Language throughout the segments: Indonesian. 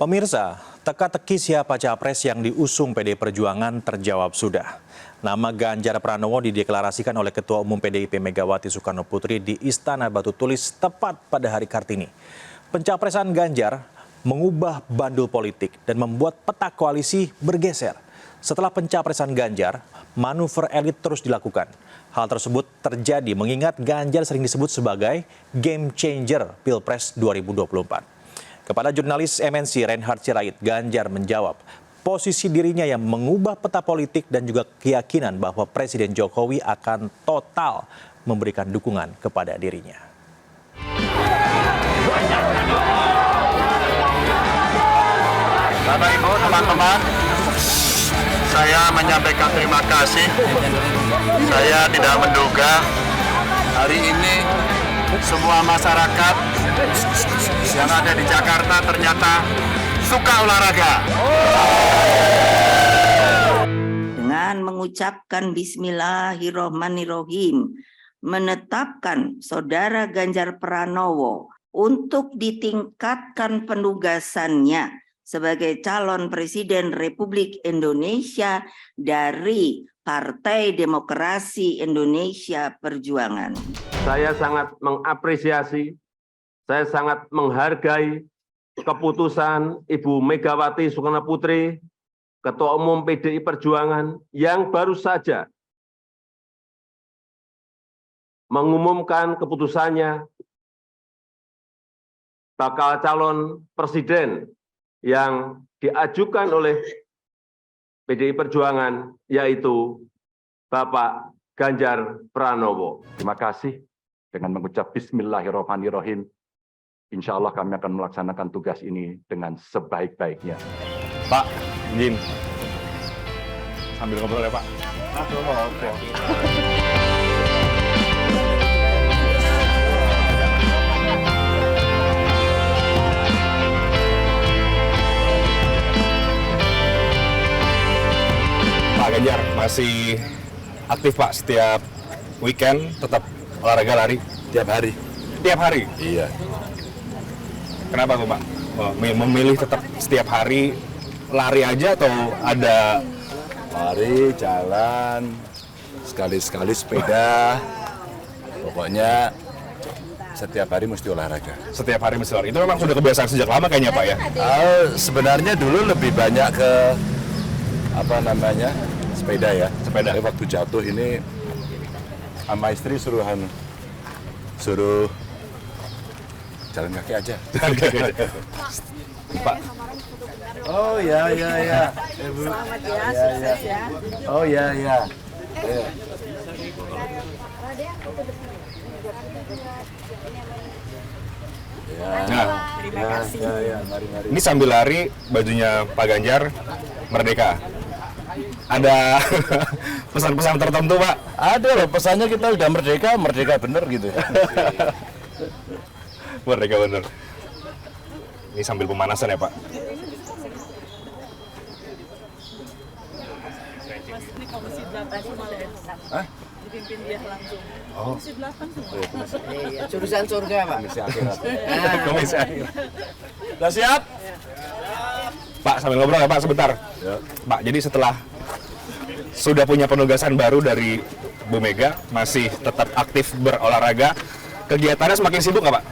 Pemirsa, teka-teki siapa capres yang diusung PDI Perjuangan terjawab sudah. Nama Ganjar Pranowo dideklarasikan oleh Ketua Umum PDIP Megawati Soekarno Putri di Istana Batu Tulis tepat pada hari Kartini. Pencapresan Ganjar mengubah bandul politik dan membuat peta koalisi bergeser. Setelah pencapresan Ganjar, manuver elit terus dilakukan. Hal tersebut terjadi mengingat Ganjar sering disebut sebagai game changer Pilpres 2024. Kepada jurnalis MNC Reinhard Sirait, Ganjar menjawab posisi dirinya yang mengubah peta politik dan juga keyakinan bahwa Presiden Jokowi akan total memberikan dukungan kepada dirinya. Bapak Ibu, teman-teman, saya menyampaikan terima kasih. Saya tidak menduga hari ini semua masyarakat yang ada di Jakarta ternyata suka olahraga. Dengan mengucapkan Bismillahirrohmanirrohim, menetapkan Saudara Ganjar Pranowo untuk ditingkatkan penugasannya sebagai calon Presiden Republik Indonesia dari Partai Demokrasi Indonesia Perjuangan. Saya sangat mengapresiasi, saya sangat menghargai keputusan Ibu Megawati Soekarno Putri, Ketua Umum PDI Perjuangan, yang baru saja mengumumkan keputusannya bakal calon presiden yang diajukan oleh PDI Perjuangan, yaitu Bapak Ganjar Pranowo. Terima kasih. Dengan mengucap Bismillahirrohmanirrohim, insya Allah kami akan melaksanakan tugas ini dengan sebaik-baiknya. Pak, izin. Sambil ngobrol ya, Pak. Oke. Pak Ganjar masih aktif, Pak, setiap weekend tetap olahraga lari? Tiap hari. Tiap hari? Iya. Kenapa tuh, Pak? Memilih tetap setiap hari lari aja atau ada? Lari, jalan, sekali-sekali sepeda. Pokoknya setiap hari mesti olahraga. Setiap hari mesti lari. Itu memang sudah kebiasaan sejak lama kayaknya, Pak, ya? Sebenarnya dulu lebih banyak ke sepeda ya. Sepeda. Tapi waktu jatuh ini sama istri suruh jalan kaki aja. Jalan kaki aja. Pak. Oh ya. Ibu. Selamat ya, sukses ya. Oh ya. Nah, Terima kasih. Mari. ini sambil lari bajunya Pak Ganjar Merdeka. Ada pesan-pesan tertentu, Pak? Ada loh, pesannya kita udah merdeka bener gitu. Merdeka bener. Ini sambil pemanasan ya, Pak? Mas, ini Komisi 8 semua ya? Hah? Dipimpin dia langsung. Oh. Komisi 8 semua. Iya, jurusan surga, Pak. Komisi akhirat. Komisi akhir. Udah siap? Pak, sambil ngobrol ya, Pak, sebentar. Ya. Pak, jadi setelah sudah punya penugasan baru dari Bu Mega, masih tetap aktif berolahraga, kegiatannya semakin sibuk nggak, Pak?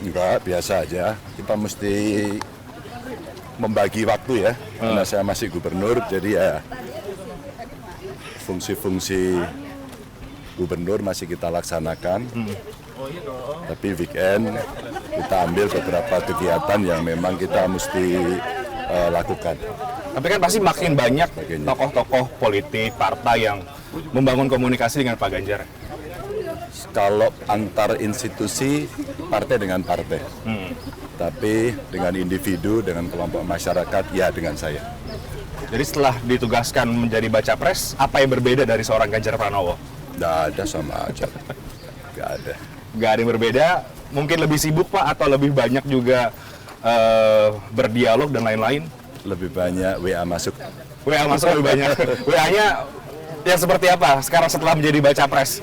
Enggak, biasa aja. Kita mesti membagi waktu ya. Karena saya masih gubernur, jadi ya fungsi-fungsi gubernur masih kita laksanakan. Tapi weekend kita ambil beberapa kegiatan yang memang kita mesti lakukan. Tapi kan pasti makin banyak Bagiannya. tokoh-tokoh politik, partai yang membangun komunikasi dengan Pak Ganjar. Kalau antar institusi, partai dengan partai. Tapi dengan individu, dengan kelompok masyarakat, ya dengan saya. Jadi setelah ditugaskan menjadi baca pres, apa yang berbeda dari seorang Ganjar Pranowo? Nggak ada, sama aja. Nggak ada. Nggak ada yang berbeda, mungkin lebih sibuk, Pak, atau lebih banyak juga berdialog dan lain-lain? Lebih banyak WA masuk. WA masuk lebih banyak. WA-nya yang seperti apa sekarang setelah menjadi baca pres?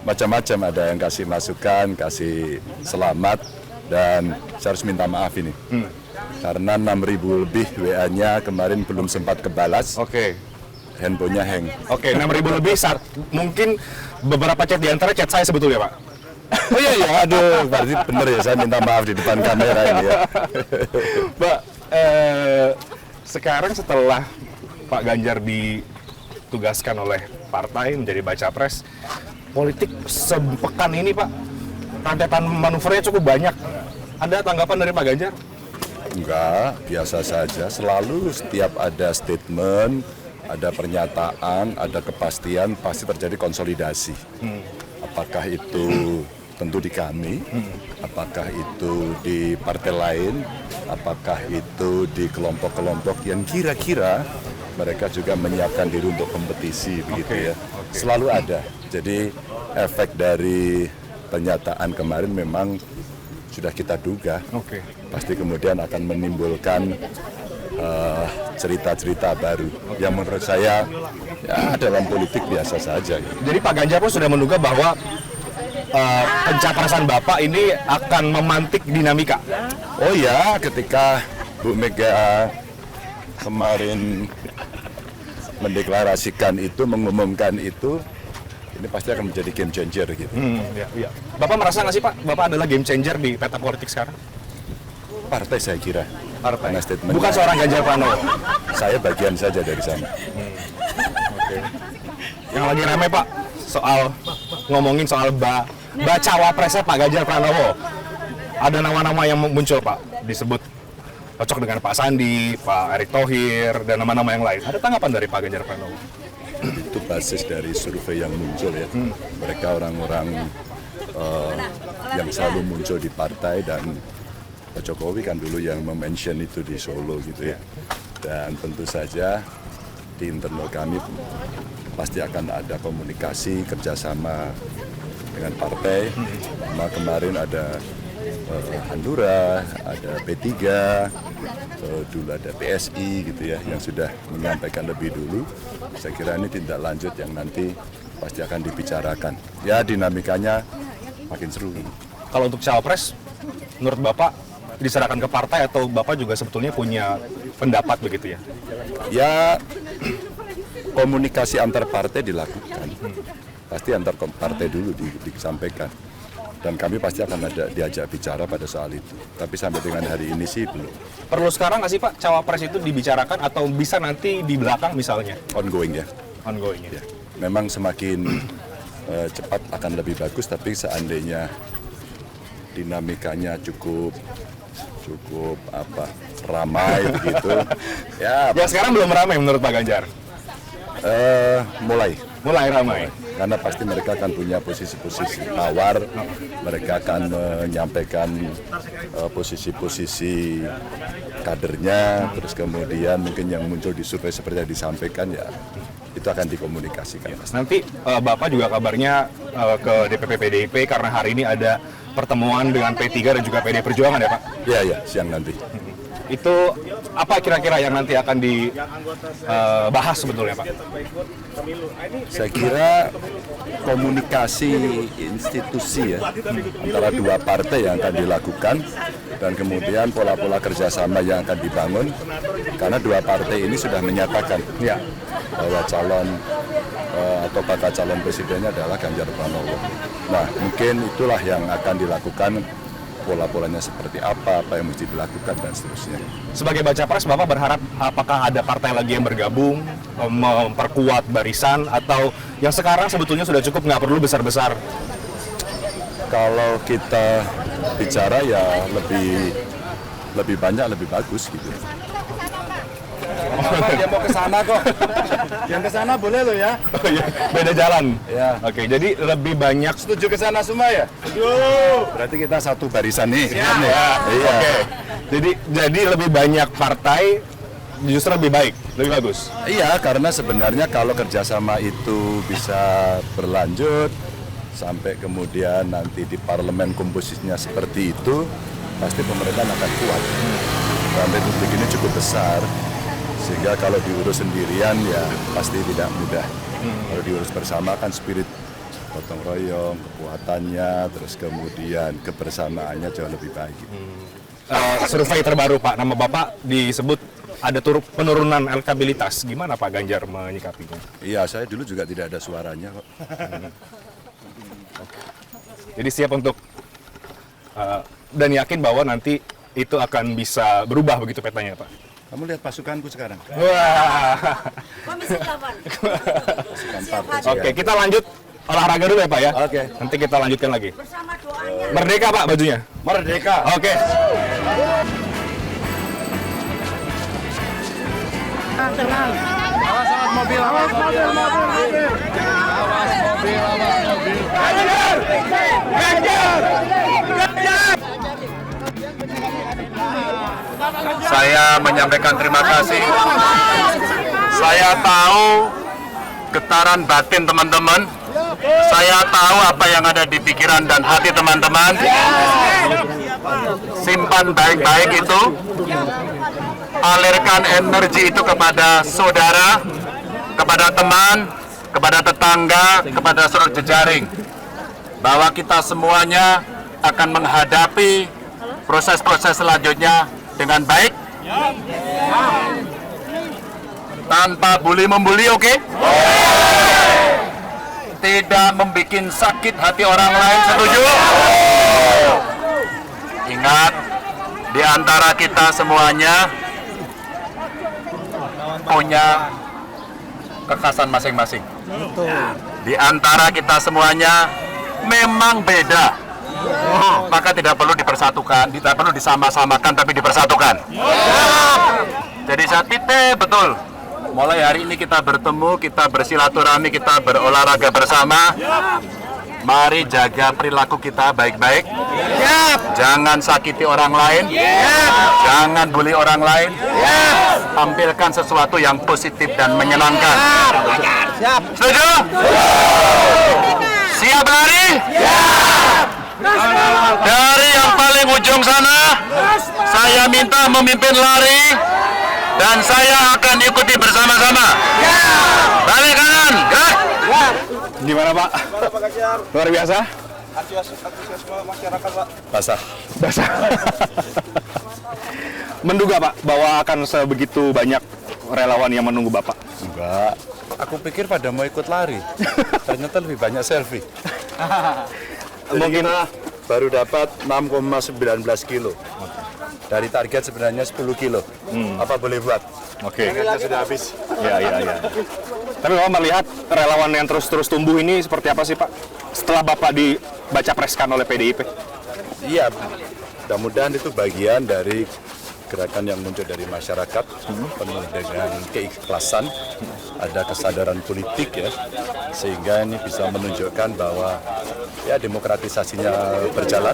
Macam-macam, ada yang kasih masukan, kasih selamat, dan saya harus minta maaf ini. karena 6.000 lebih WA-nya kemarin belum sempat kebalas, Oke. handphonenya hang. Oke, 6.000 lebih mungkin beberapa chat di antara chat saya sebetulnya, Pak. Oh iya ya, aduh, berarti bener ya, saya minta maaf di depan kamera ini ya. Pak, sekarang setelah Pak Ganjar ditugaskan oleh partai menjadi baca pres, politik sepekan ini Pak, rentetan manuvernya cukup banyak. Ada tanggapan dari Pak Ganjar? Enggak, biasa saja. Selalu setiap ada statement, ada pernyataan, ada kepastian, pasti terjadi konsolidasi. Apakah itu tentu di kami, apakah itu di partai lain, apakah itu di kelompok-kelompok yang kira-kira mereka juga menyiapkan diri untuk kompetisi, begitu ya. Selalu ada. Jadi efek dari pernyataan kemarin memang sudah kita duga. Pasti kemudian akan menimbulkan cerita-cerita baru yang menurut saya ya dalam politik biasa saja. Jadi Pak Ganjar pun sudah menduga bahwa pencapresan Bapak ini akan memantik dinamika. Oh ya, ketika Bu Mega kemarin mendeklarasikan itu, mengumumkan itu, ini pasti akan menjadi game changer gitu. Iya. Bapak merasa nggak sih Pak, Bapak adalah game changer di peta politik sekarang? Partai saya kira. Partai. Karena statement Bukan seorang Ganjar Pranowo. saya bagian saja dari sana. Yang lagi ramai Pak, ngomongin soal bacawa presnya Pak Ganjar Pranowo. Ada nama-nama yang muncul Pak, disebut cocok dengan Pak Sandi, Pak Erick Thohir, dan nama-nama yang lain. Ada tanggapan dari Pak Ganjar Pranowo? Itu basis dari survei yang muncul ya. Mereka orang-orang yang selalu muncul di partai, dan Pak Jokowi kan dulu yang mention itu di Solo gitu ya. Dan tentu saja di internal kami pasti akan ada komunikasi kerjasama dengan partai. Kemarin ada Hanura, ada P3, dulu ada PSI gitu ya, yang sudah menyampaikan lebih dulu. Saya kira ini tindak lanjut yang nanti pasti akan dibicarakan. Ya dinamikanya makin seru. Kalau untuk cawapres, menurut Bapak diserahkan ke partai atau Bapak juga sebetulnya punya pendapat begitu ya? Ya komunikasi antar partai dilakukan. Pasti antar partai dulu disampaikan. Dan kami pasti akan ada diajak bicara pada soal itu. Tapi sampai dengan hari ini sih belum. Perlu sekarang nggak sih Pak cawapres itu dibicarakan atau bisa nanti di belakang misalnya? Ongoing ya. Ongoing ya. Memang semakin cepat akan lebih bagus, tapi seandainya dinamikanya cukup ramai begitu. Ya sekarang belum ramai menurut Pak Ganjar. Mulai ramai. Karena pasti mereka akan punya posisi-posisi tawar, mereka akan menyampaikan posisi-posisi kadernya, terus kemudian mungkin yang muncul di survei seperti yang disampaikan ya itu akan dikomunikasikan. Nanti Bapak juga kabarnya ke DPP PDIP karena hari ini ada pertemuan dengan P3 dan juga PD Perjuangan ya Pak? Iya, siang nanti. Itu apa kira-kira yang nanti akan dibahas sebetulnya Pak? Saya kira komunikasi institusi ya antara dua partai yang akan dilakukan, dan kemudian pola-pola kerjasama yang akan dibangun, karena dua partai ini sudah menyatakan bahwa calon atau bakal calon presidennya adalah Ganjar Pranowo. Nah mungkin itulah yang akan dilakukan, pola-polanya seperti apa yang mesti dilakukan dan seterusnya. Sebagai baca pres, Bapak berharap apakah ada partai lagi yang bergabung, memperkuat barisan, atau yang sekarang sebetulnya sudah cukup, nggak perlu besar-besar? Kalau kita bicara ya lebih banyak, lebih bagus gitu. Dia mau ke sana kok. Yang ke sana boleh loh ya. Oh iya, beda jalan. Ya. Oke, jadi lebih banyak. Setuju ke sana semua ya? Berarti kita satu barisan nih. Ya. Iya. Oke. Jadi lebih banyak partai justru lebih baik, lebih bagus. Iya, karena sebenarnya kalau kerjasama itu bisa berlanjut sampai kemudian nanti di parlemen komposisinya seperti itu, pasti pemerintahan akan kuat. Dan republik ini cukup besar, sehingga kalau diurus sendirian ya pasti tidak mudah. Kalau diurus bersama kan spirit gotong royong, kekuatannya, terus kemudian kebersamaannya jauh lebih baik. survei terbaru Pak, nama Bapak disebut ada penurunan elektabilitas. Gimana Pak Ganjar menyikapinya? Iya, saya dulu juga tidak ada suaranya kok. Jadi siap untuk dan yakin bahwa nanti itu akan bisa berubah begitu petanya Pak? Kamu lihat pasukanku sekarang. Wah. Komisi 8. Pasukan partai. Oke, kita lanjut olahraga dulu ya Pak ya? Oke. Nanti kita lanjutkan lagi. Bersama doanya. Merdeka Pak bajunya? Merdeka. Oke. Saya menyampaikan terima kasih. Saya tahu getaran batin teman-teman. Saya tahu apa yang ada di pikiran dan hati teman-teman. Simpan baik-baik itu. Alirkan energi itu kepada saudara, kepada teman, kepada tetangga, kepada seluruh jejaring. Bahwa kita semuanya akan menghadapi proses-proses selanjutnya dengan baik. Tanpa bully-membuli, oke? Tidak membuat sakit hati orang lain, setuju? Ingat, di antara kita semuanya punya kekhasan masing-masing. Di antara kita semuanya memang beda. Maka tidak perlu dipersatukan, tidak perlu disama-samakan, tapi dipersatukan. Jadi saya titik betul. Mulai hari ini kita bertemu, kita bersilaturahmi, kita berolahraga bersama. Mari jaga perilaku kita baik-baik. Jangan sakiti orang lain. Jangan bully orang lain. Tampilkan sesuatu yang positif dan menyenangkan. Setuju? Siap lari? Dari yang paling ujung sana, saya minta memimpin lari dan saya akan ikuti bersama-sama. Balik kanan, gerak. Gimana Pak? Luar biasa? Antusiasme masyarakat, Pak. Basah. Menduga Pak bahwa akan sebegitu banyak relawan yang menunggu Bapak? Enggak. Aku pikir pada mau ikut lari. Ternyata lebih banyak selfie. Mungkin baru dapat 6,19 kilo. Dari target sebenarnya 10 kilo. Apa boleh buat? Oke. Targetnya sudah habis. Ya. Tapi Bapak melihat relawan yang terus tumbuh ini seperti apa sih Pak? Setelah Bapak dibaca preskan oleh PDIP? Iya, mudah-mudahan itu bagian dari gerakan yang muncul dari masyarakat, penuh dengan keikhlasan, ada kesadaran politik ya, sehingga ini bisa menunjukkan bahwa ya demokratisasinya berjalan,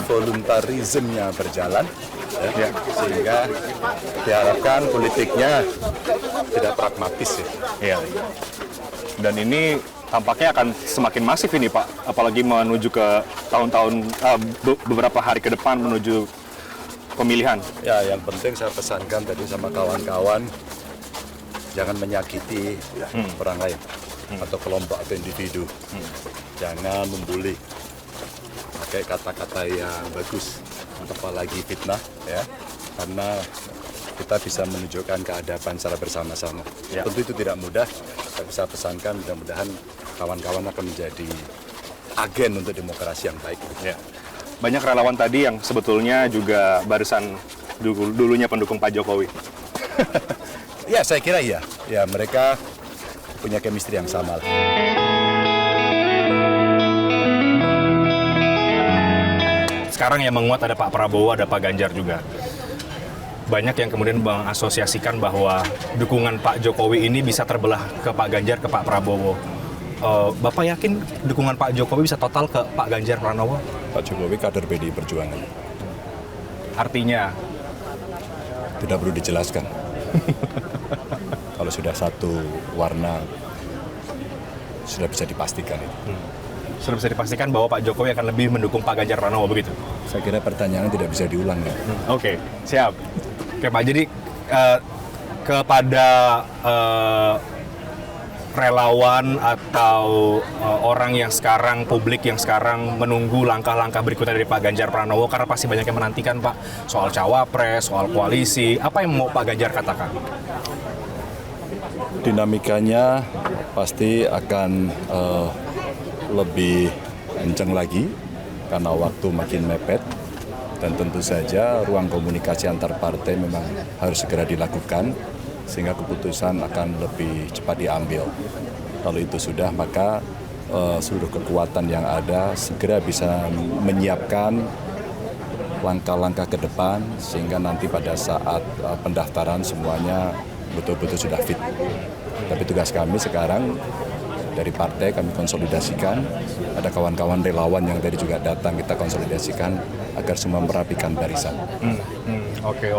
voluntarismenya berjalan, ya, sehingga diharapkan politiknya tidak pragmatis ya. Dan ini tampaknya akan semakin masif ini Pak, apalagi menuju ke tahun-tahun beberapa hari ke depan menuju pemilihan. Ya, yang penting saya pesankan tadi sama kawan-kawan, jangan menyakiti orang lain atau kelompok atau individu. Jangan membuli, pakai kata-kata yang bagus, apalagi fitnah, ya, karena kita bisa menunjukkan keadaban secara bersama-sama. Ya. Tentu itu tidak mudah, saya bisa pesankan mudah-mudahan kawan-kawan akan menjadi agen untuk demokrasi yang baik. Ya. Banyak relawan tadi yang sebetulnya juga barisan dulunya pendukung Pak Jokowi. Ya, saya kira iya. Ya, mereka punya chemistry yang sama. Sekarang yang menguat ada Pak Prabowo, ada Pak Ganjar juga. Banyak yang kemudian mengasosiasikan bahwa dukungan Pak Jokowi ini bisa terbelah ke Pak Ganjar, ke Pak Prabowo. Bapak yakin dukungan Pak Jokowi bisa total ke Pak Ganjar Pranowo? Pak Jokowi kader PDI Perjuangan. Artinya? Tidak perlu dijelaskan. Kalau sudah satu warna, sudah bisa dipastikan itu. Sudah bisa dipastikan bahwa Pak Jokowi akan lebih mendukung Pak Ganjar Pranowo begitu? Saya kira pertanyaan tidak bisa diulang ya. Oke, siap. Oke Pak, jadi kepada relawan atau orang yang sekarang, publik yang sekarang menunggu langkah-langkah berikutnya dari Pak Ganjar Pranowo, karena pasti banyak yang menantikan Pak soal cawapres, soal koalisi. Apa yang mau Pak Ganjar katakan? Dinamikanya pasti akan lebih kencang lagi karena waktu makin mepet, dan tentu saja ruang komunikasi antar partai memang harus segera dilakukan sehingga keputusan akan lebih cepat diambil. Kalau itu sudah, maka seluruh kekuatan yang ada segera bisa menyiapkan langkah-langkah ke depan sehingga nanti pada saat pendaftaran semuanya betul-betul sudah fit. Tapi tugas kami sekarang dari partai kami konsolidasikan, ada kawan-kawan relawan yang tadi juga datang, kita konsolidasikan agar semua merapikan barisan. Oke.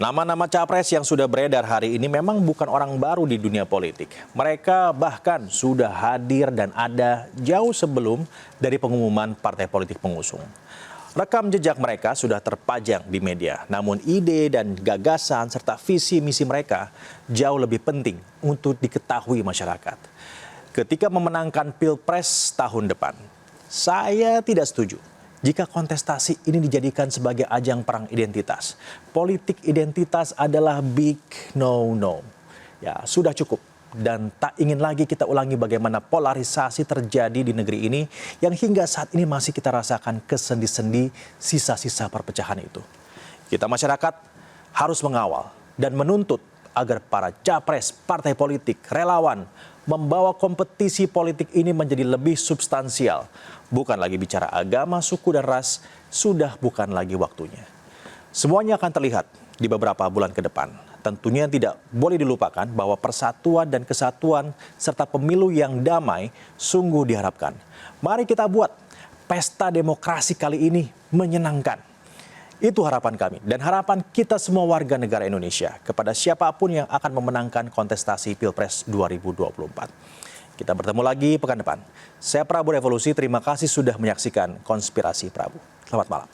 Nama-nama capres yang sudah beredar hari ini memang bukan orang baru di dunia politik. Mereka bahkan sudah hadir dan ada jauh sebelum dari pengumuman partai politik pengusung. Rekam jejak mereka sudah terpajang di media, namun ide dan gagasan serta visi misi mereka jauh lebih penting untuk diketahui masyarakat. Ketika memenangkan Pilpres tahun depan, saya tidak setuju jika kontestasi ini dijadikan sebagai ajang perang identitas. Politik identitas adalah big no-no. Ya, sudah cukup. Dan tak ingin lagi kita ulangi bagaimana polarisasi terjadi di negeri ini yang hingga saat ini masih kita rasakan kesendi-sendi sisa-sisa perpecahan itu. Kita masyarakat harus mengawal dan menuntut agar para capres, partai politik, relawan membawa kompetisi politik ini menjadi lebih substansial. Bukan lagi bicara agama, suku, dan ras, sudah bukan lagi waktunya. Semuanya akan terlihat di beberapa bulan ke depan. Tentunya tidak boleh dilupakan bahwa persatuan dan kesatuan serta pemilu yang damai sungguh diharapkan. Mari kita buat pesta demokrasi kali ini menyenangkan. Itu harapan kami dan harapan kita semua warga negara Indonesia kepada siapapun yang akan memenangkan kontestasi Pilpres 2024. Kita bertemu lagi pekan depan. Saya Prabu Revolusi, terima kasih sudah menyaksikan Konspirasi Prabu. Selamat malam.